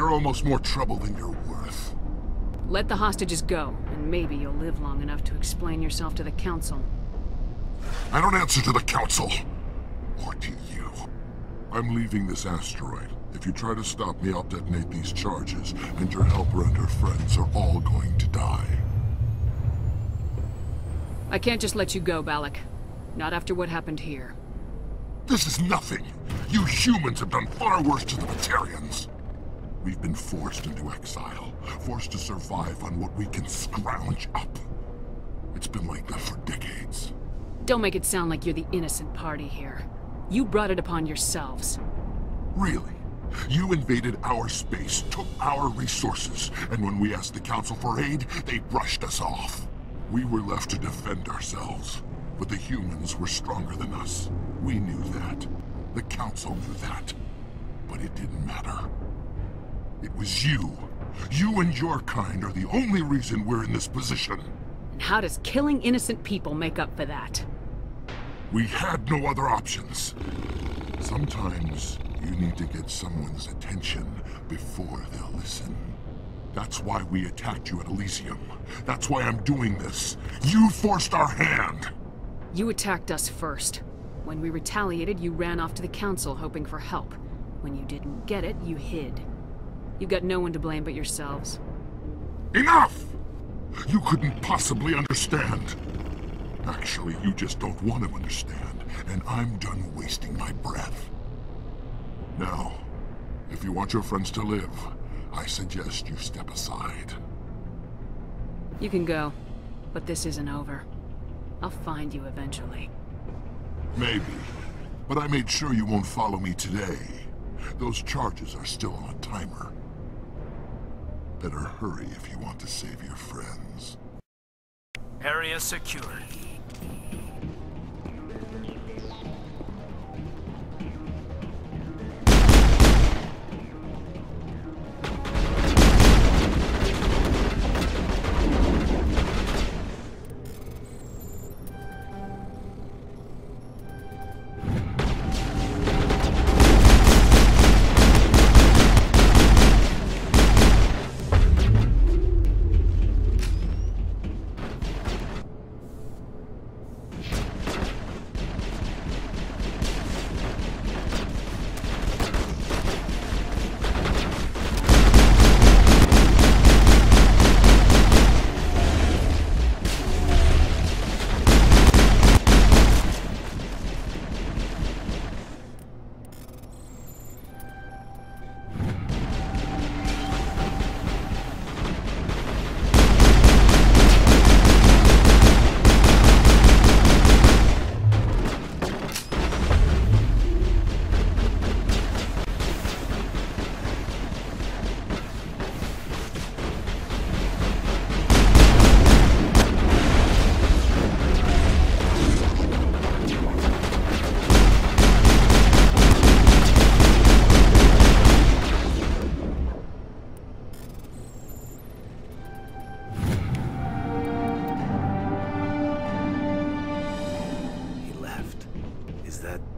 You're almost more trouble than you're worth. Let the hostages go, and maybe you'll live long enough to explain yourself to the Council. I don't answer to the Council. Or to you. I'm leaving this asteroid. If you try to stop me, I'll detonate these charges, and your helper and her friends are all going to die. I can't just let you go, Balak. Not after what happened here. This is nothing. You humans have done far worse to the Batarians. We've been forced into exile, forced to survive on what we can scrounge up. It's been like that for decades. Don't make it sound like you're the innocent party here. You brought it upon yourselves. Really? You invaded our space, took our resources, and when we asked the Council for aid, they brushed us off. We were left to defend ourselves, but the humans were stronger than us. We knew that. The Council knew that. But it didn't matter. It was you. You and your kind are the only reason we're in this position. And how does killing innocent people make up for that? We had no other options. Sometimes you need to get someone's attention before they'll listen. That's why we attacked you at Elysium. That's why I'm doing this. You forced our hand! You attacked us first. When we retaliated, you ran off to the Council hoping for help. When you didn't get it, you hid. You got no one to blame but yourselves. Enough! You couldn't possibly understand. Actually, you just don't want to understand, and I'm done wasting my breath. Now, if you want your friends to live, I suggest you step aside. You can go, but this isn't over. I'll find you eventually. Maybe, but I made sure you won't follow me today. Those charges are still on a timer. Better hurry if you want to save your friends. Area secured.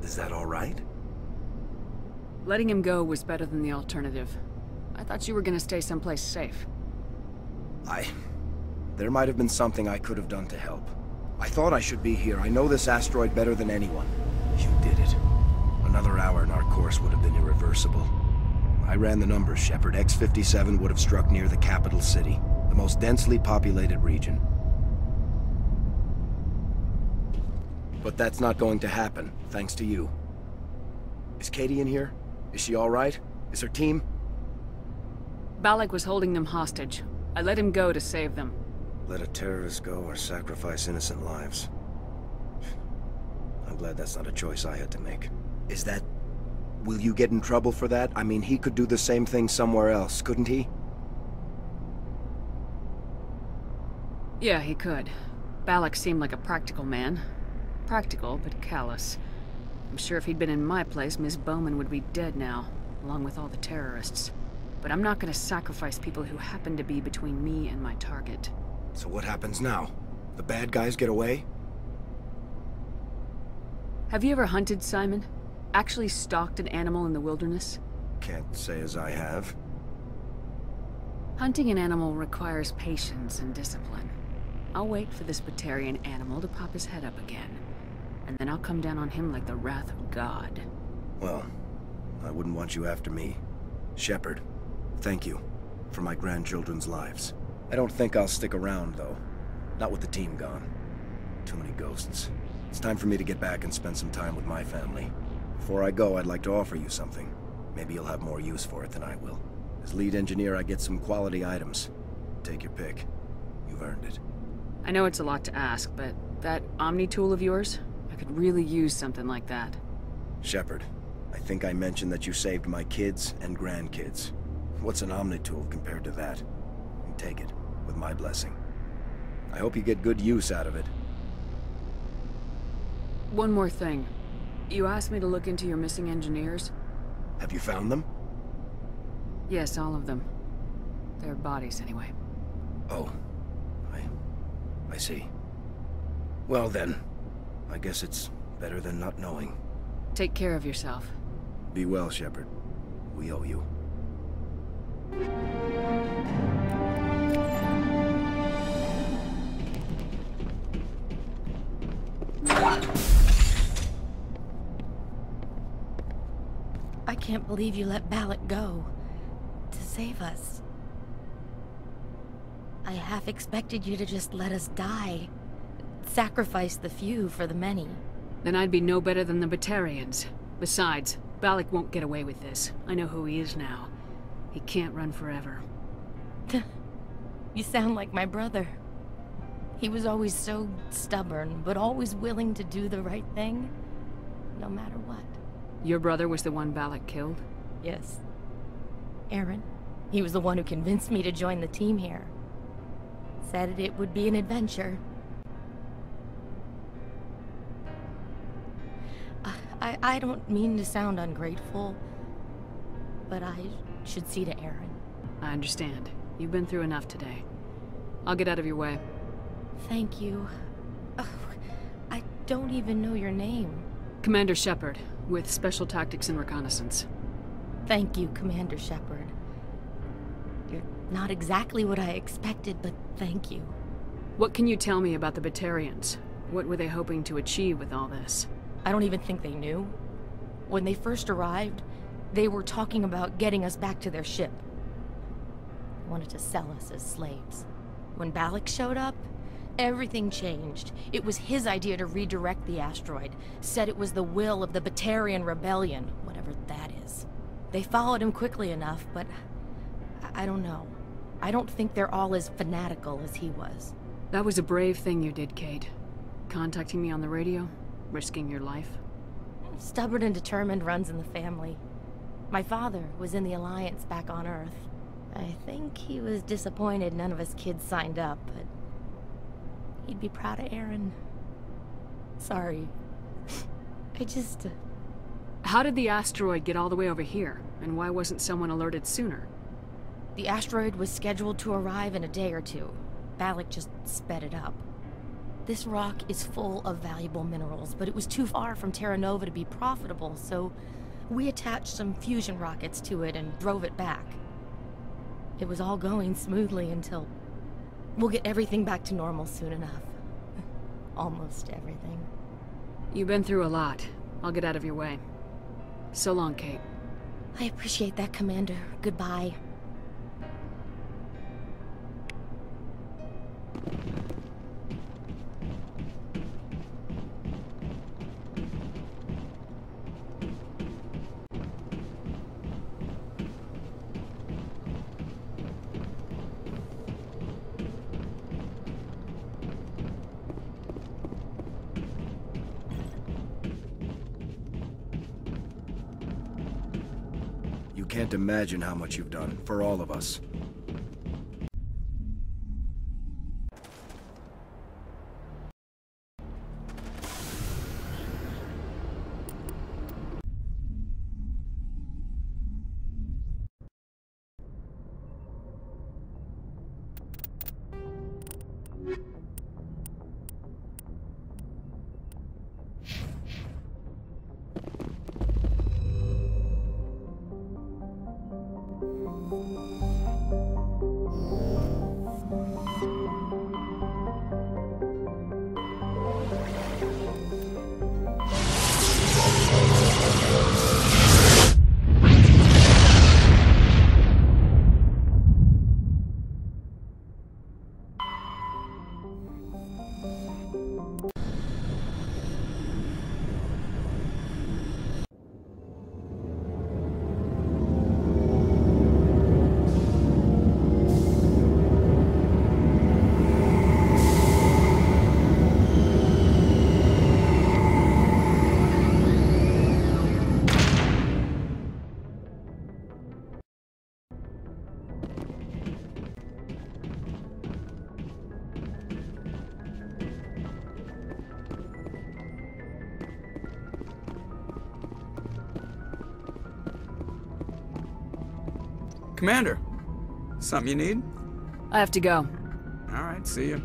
Is that all right? Letting him go was better than the alternative. I thought you were gonna stay someplace safe. There might have been something I could have done to help. I thought I should be here. I know this asteroid better than anyone. You did it. Another hour and our course would have been irreversible. I ran the numbers, Shepard. X-57 would have struck near the capital city, the most densely populated region. But that's not going to happen, thanks to you. Is Katie in here? Is she all right? Is her team? Balak was holding them hostage. I let him go to save them. Let a terrorist go or sacrifice innocent lives. I'm glad that's not a choice I had to make. Is that... Will you get in trouble for that? I mean, he could do the same thing somewhere else, couldn't he? Yeah, he could. Balak seemed like a practical man. Practical, but callous. I'm sure if he'd been in my place, Miss Bowman would be dead now, along with all the terrorists. But I'm not gonna sacrifice people who happen to be between me and my target. So what happens now? The bad guys get away? Have you ever hunted, Simon? Actually stalked an animal in the wilderness? Can't say as I have. Hunting an animal requires patience and discipline. I'll wait for this Batarian animal to pop his head up again, and then I'll come down on him like the wrath of God. Well, I wouldn't want you after me. Shepard, thank you for my grandchildren's lives. I don't think I'll stick around, though. Not with the team gone. Too many ghosts. It's time for me to get back and spend some time with my family. Before I go, I'd like to offer you something. Maybe you'll have more use for it than I will. As lead engineer, I get some quality items. Take your pick. You've earned it. I know it's a lot to ask, but that Omni tool of yours? I could really use something like that. Shepard, I think I mentioned that you saved my kids and grandkids. What's an Omni tool compared to that? Take it, with my blessing. I hope you get good use out of it. One more thing. You asked me to look into your missing engineers? Have you found them? Yes, all of them. Their bodies, anyway. Oh. I see. Well then, I guess it's better than not knowing. Take care of yourself. Be well, Shepard. We owe you. I can't believe you let Balak go. To save us. I half expected you to just let us die. Sacrifice the few for the many. Then I'd be no better than the Batarians. Besides, Balak won't get away with this. I know who he is now. He can't run forever. You sound like my brother. He was always so stubborn, but always willing to do the right thing, no matter what. Your brother was the one Balak killed? Yes. Aaron. He was the one who convinced me to join the team here. Said it would be an adventure. I don't mean to sound ungrateful, but I should see to Aaron. I understand. You've been through enough today. I'll get out of your way. Thank you. Oh, I don't even know your name. Commander Shepard, with Special Tactics and Reconnaissance. Thank you, Commander Shepard. You're not exactly what I expected, but thank you. What can you tell me about the Batarians? What were they hoping to achieve with all this? I don't even think they knew. When they first arrived, they were talking about getting us back to their ship. They wanted to sell us as slaves. When Balak showed up, everything changed. It was his idea to redirect the asteroid. Said it was the will of the Batarian Rebellion, whatever that is. They followed him quickly enough, but I don't know. I don't think they're all as fanatical as he was. That was a brave thing you did, Kate. Contacting me on the radio, risking your life. Stubborn and determined runs in the family. My father was in the Alliance back on Earth. I think he was disappointed none of us kids signed up, but he'd be proud of Aaron. Sorry. I just... How did the asteroid get all the way over here, and why wasn't someone alerted sooner? The asteroid was scheduled to arrive in a day or two. Balak just sped it up. This rock is full of valuable minerals, but it was too far from Terra Nova to be profitable, so we attached some fusion rockets to it and drove it back. It was all going smoothly until... We'll get everything back to normal soon enough. Almost everything. You've been through a lot. I'll get out of your way. So long, Kate. I appreciate that, Commander. Goodbye. You can't imagine how much you've done, for all of us. Commander, something you need? I have to go. All right, see you.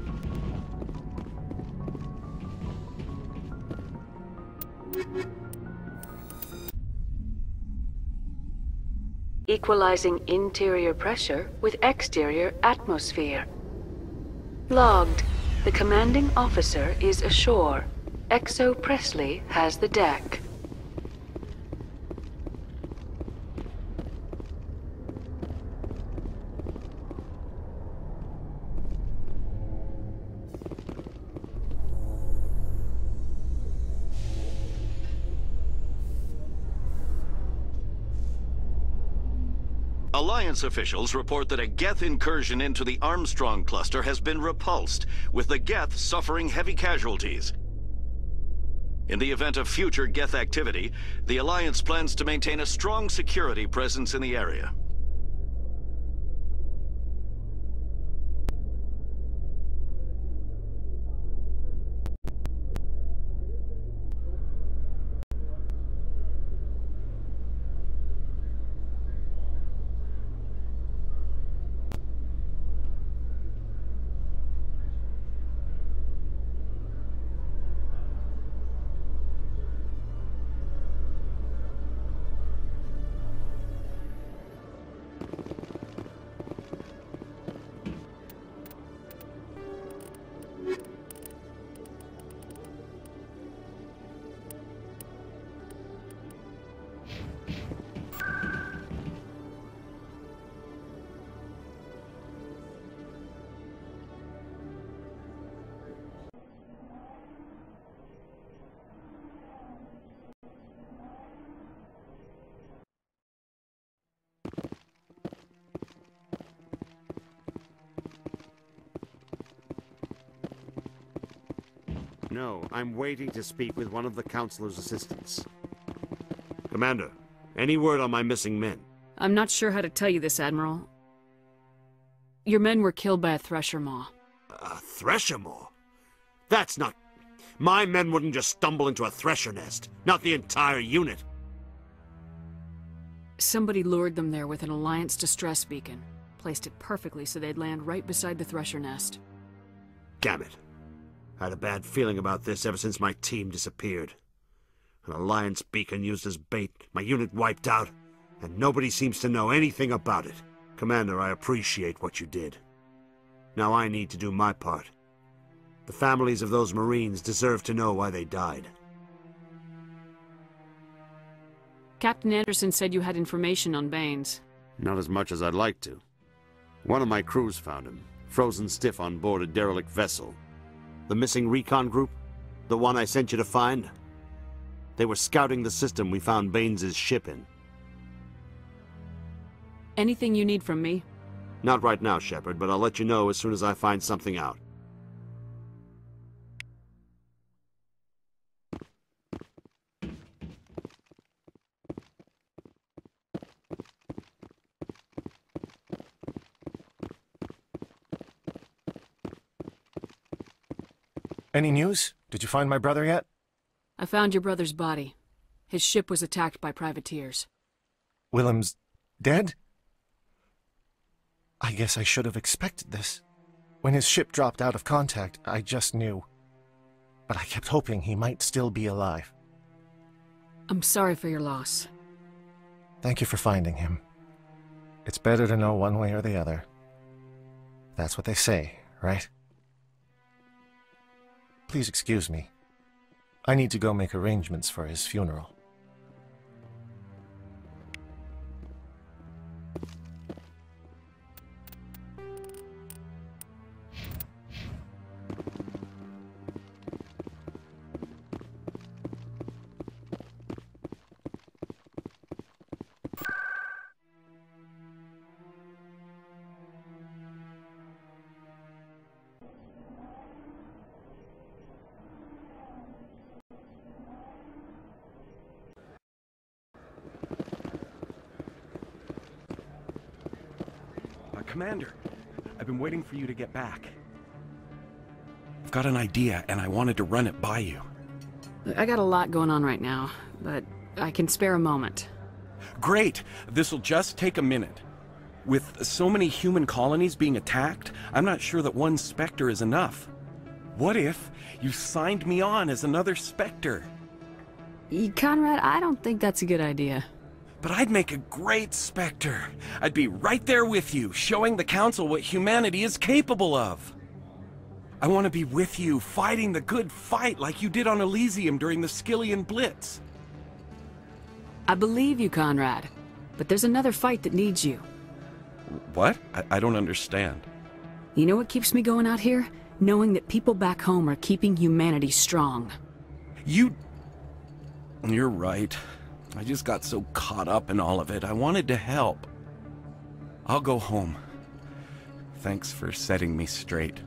Equalizing interior pressure with exterior atmosphere. Logged. The commanding officer is ashore. Exo Presley has the deck. Alliance officials report that a Geth incursion into the Armstrong cluster has been repulsed, with the Geth suffering heavy casualties. In the event of future Geth activity, the Alliance plans to maintain a strong security presence in the area. No, I'm waiting to speak with one of the Councilor's assistants. Commander, any word on my missing men? I'm not sure how to tell you this, Admiral. Your men were killed by a Thresher Maw. A Thresher Maw? That's not... My men wouldn't just stumble into a Thresher nest. Not the entire unit. Somebody lured them there with an Alliance distress beacon. Placed it perfectly so they'd land right beside the Thresher nest. Damn it. I had a bad feeling about this ever since my team disappeared. An Alliance beacon used as bait, my unit wiped out, and nobody seems to know anything about it. Commander, I appreciate what you did. Now I need to do my part. The families of those Marines deserve to know why they died. Captain Anderson said you had information on Baines. Not as much as I'd like to. One of my crews found him, frozen stiff on board a derelict vessel. The missing recon group? The one I sent you to find? They were scouting the system we found Baines' ship in. Anything you need from me? Not right now, Shepard, but I'll let you know as soon as I find something out. Any news? Did you find my brother yet? I found your brother's body. His ship was attacked by privateers. Willem's dead? I guess I should have expected this. When his ship dropped out of contact, I just knew. But I kept hoping he might still be alive. I'm sorry for your loss. Thank you for finding him. It's better to know one way or the other. That's what they say, right? Please excuse me. I need to go make arrangements for his funeral. Commander, I've been waiting for you to get back. I've got an idea, and I wanted to run it by you. I got a lot going on right now, but I can spare a moment. Great! This'll just take a minute. With so many human colonies being attacked, I'm not sure that one Spectre is enough. What if you signed me on as another Spectre? Conrad, I don't think that's a good idea. But I'd make a great Spectre. I'd be right there with you, showing the Council what humanity is capable of. I want to be with you, fighting the good fight like you did on Elysium during the Skillian Blitz. I believe you, Conrad. But there's another fight that needs you. What? I don't understand. You know what keeps me going out here? Knowing that people back home are keeping humanity strong. You're right. I just got so caught up in all of it. I wanted to help. I'll go home. Thanks for setting me straight.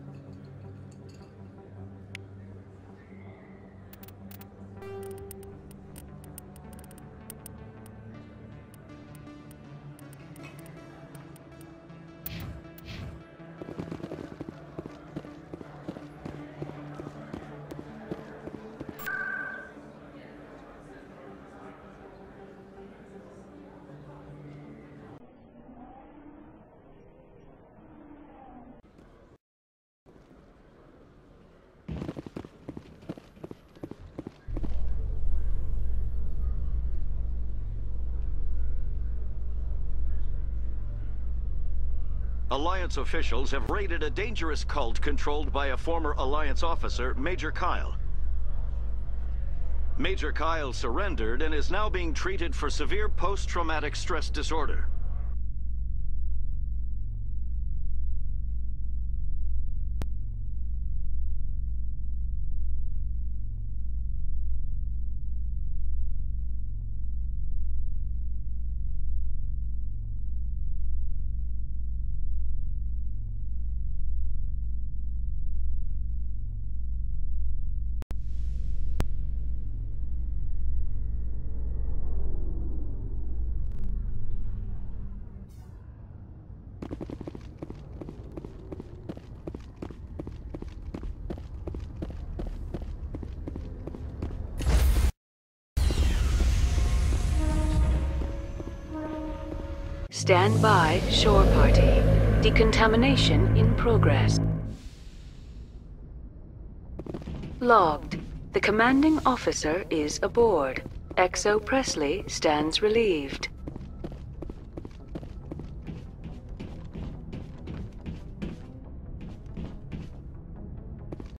Alliance officials have raided a dangerous cult controlled by a former Alliance officer, Major Kyle. Major Kyle surrendered and is now being treated for severe post-traumatic stress disorder. Stand by, shore party. Decontamination in progress. Logged. The commanding officer is aboard. XO Presley stands relieved.